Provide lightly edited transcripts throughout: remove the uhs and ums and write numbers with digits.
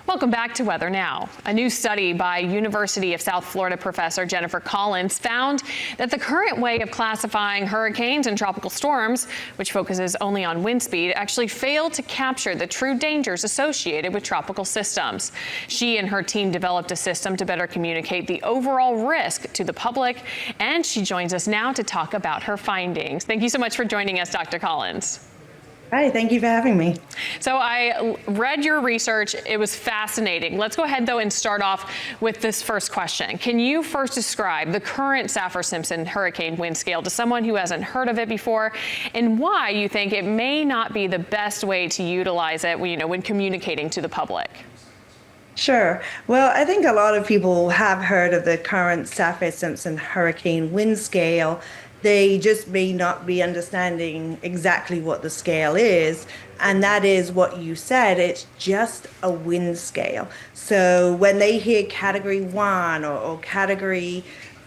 Welcome back to Weather Now. A new study by University of South Florida professor Jennifer Collins found that the current way of classifying hurricanes and tropical storms, which focuses only on wind speed, actually failed to capture the true dangers associated with tropical systems. She and her team developed a system to better communicate the overall risk to the public, and she joins us now to talk about her findings. Thank you so much for joining us, Dr. Collins. Hi, thank you for having me. So I read your research. It was fascinating. Let's go ahead, though, and start off with this first question. Can you first describe the current Saffir-Simpson hurricane wind scale to someone who hasn't heard of it before, and why you think it may not be the best way to utilize it, when communicating to the public? Sure. Well, I think a lot of people have heard of the current Saffir-Simpson hurricane wind scale. They just may not be understanding exactly what the scale is. And that is what you said, it's just a wind scale. So when they hear category 1 or category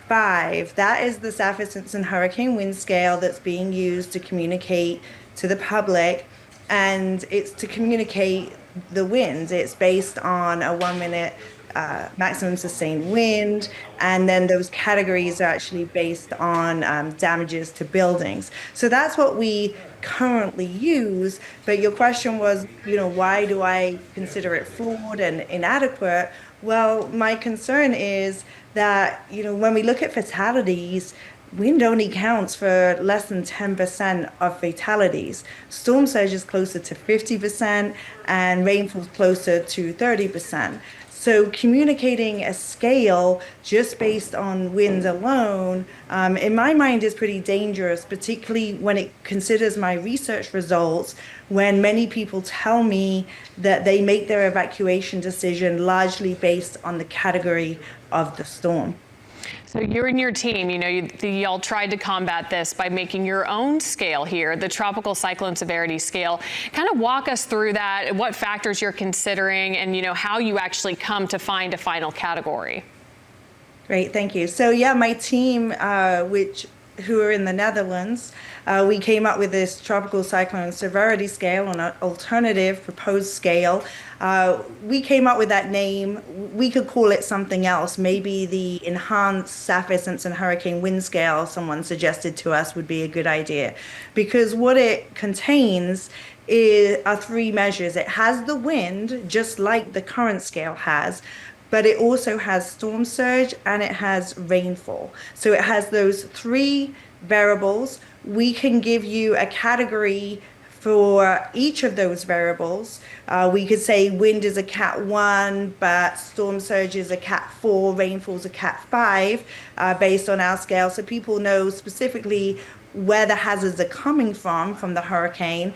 5, that is the Saffir-Simpson hurricane wind scale that's being used to communicate to the public. And it's to communicate the winds. It's based on a 1-minute maximum sustained wind, and then those categories are actually based on damages to buildings. So that's what we currently use. But your question was, why do I consider it flawed and inadequate? Well, my concern is that, when we look at fatalities, wind only counts for less than 10% of fatalities. Storm surge is closer to 50%, and rainfall is closer to 30%. So communicating a scale just based on winds alone, in my mind, is pretty dangerous, particularly when it considers my research results, when many people tell me that they make their evacuation decision largely based on the category of the storm. So you and your team, y'all tried to combat this by making your own scale here, the Tropical Cyclone Severity Scale. Kind of walk us through that, what factors you're considering, and how you actually come to find a final category. Great, thank you. So yeah, my team, who are in the Netherlands, we came up with this Tropical Cyclone Severity Scale, an alternative proposed scale. We came up with that name. We could call it something else. Maybe the Enhanced Saffir-Simpson Hurricane Wind Scale, someone suggested to us, would be a good idea. Because what it contains are 3 measures. It has the wind, just like the current scale has, but it also has storm surge and it has rainfall. So it has those 3 variables. We can give you a category for each of those variables. We could say wind is a Cat 1, but storm surge is a Cat 4, rainfall is a Cat 5, based on our scale. So people know specifically where the hazards are coming from the hurricane.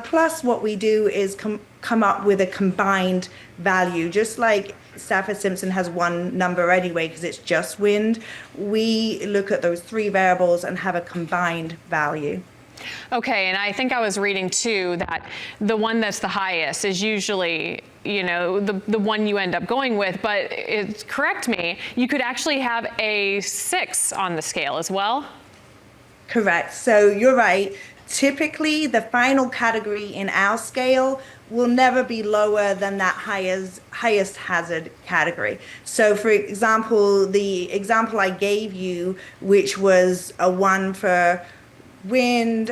Plus what we do is come up with a combined value, just like Saffir-Simpson has one number anyway because it's just wind. We look at those 3 variables and have a combined value. Okay, and I think I was reading too that the one that's the highest is usually, the one you end up going with, but correct me, you could actually have a 6 on the scale as well? Correct. So you're right. Typically, the final category in our scale will never be lower than that highest hazard category. So for example, the example I gave you, which was a 1 for wind,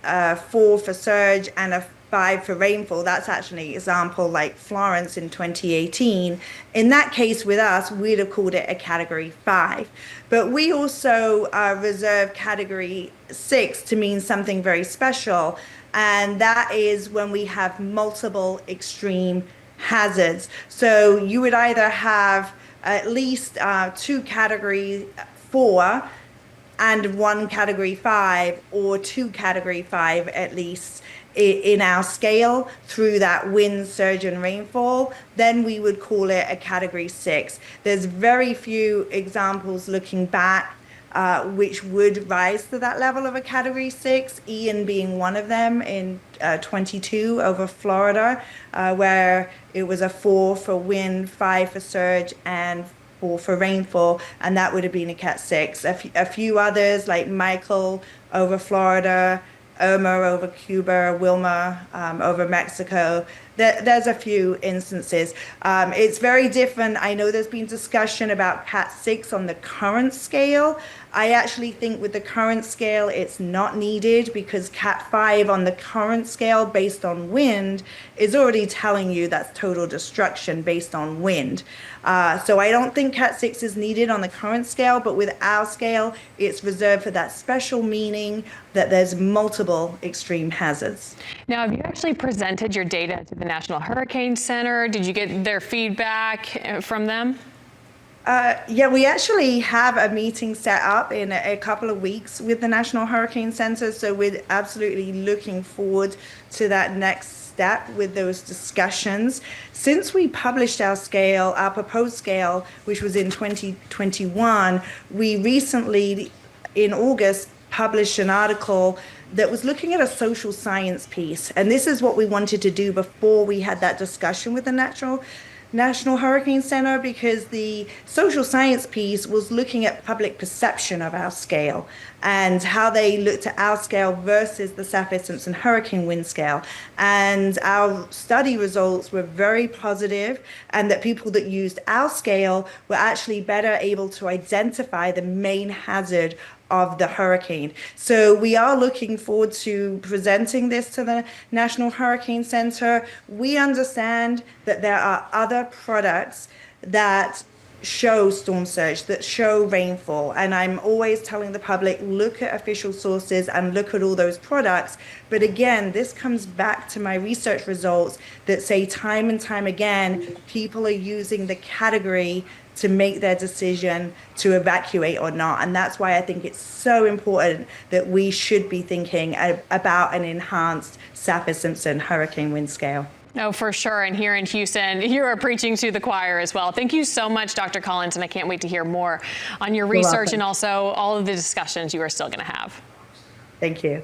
a 4 for surge, and a 5 for rainfall, that's actually an example like Florence in 2018. In that case with us, we'd have called it a category 5. But we also reserve category 6 to mean something very special. And that is when we have multiple extreme hazards. So you would either have at least 2 category 4 and 1 category 5, or 2 category 5 at least in our scale through that wind, surge, and rainfall, then we would call it a category 6. There's very few examples looking back which would rise to that level of a category 6, Ian being one of them in 22 over Florida, where it was a 4 for wind, 5 for surge, and 4 for rainfall, and that would have been a Cat 6. A few others like Michael over Florida, Irma over Cuba, Wilma over Mexico, There's a few instances. It's very different. I know there's been discussion about Cat 6 on the current scale. I actually think with the current scale, it's not needed because Cat 5 on the current scale based on wind is already telling you that's total destruction based on wind. So I don't think Cat 6 is needed on the current scale, but with our scale, it's reserved for that special meaning that there's multiple extreme hazards. Now, have you actually presented your data to the National Hurricane Center? Did you get their feedback from them? Yeah, we actually have a meeting set up in a couple of weeks with the National Hurricane Center. So we're absolutely looking forward to that next step with those discussions. Since we published our scale, our proposed scale, which was in 2021, we recently, in August, published an article that was looking at a social science piece. And this is what we wanted to do before we had that discussion with the National Hurricane Center, because the social science piece was looking at public perception of our scale and how they looked at our scale versus the Saffir-Simpson hurricane wind scale. And our study results were very positive, and that people that used our scale were actually better able to identify the main hazard of the hurricane. So we are looking forward to presenting this to the National Hurricane Center. We understand that there are other products that show storm surge, that show rainfall. And I'm always telling the public, look at official sources and look at all those products. But again, this comes back to my research results that say time and time again, people are using the category to make their decision to evacuate or not. And that's why I think it's so important that we should be thinking about an enhanced Saffir-Simpson hurricane wind scale. No, for sure. And here in Houston, you are preaching to the choir as well. Thank you so much, Dr. Collins, and I can't wait to hear more on your research and also all of the discussions you are still going to have. Thank you.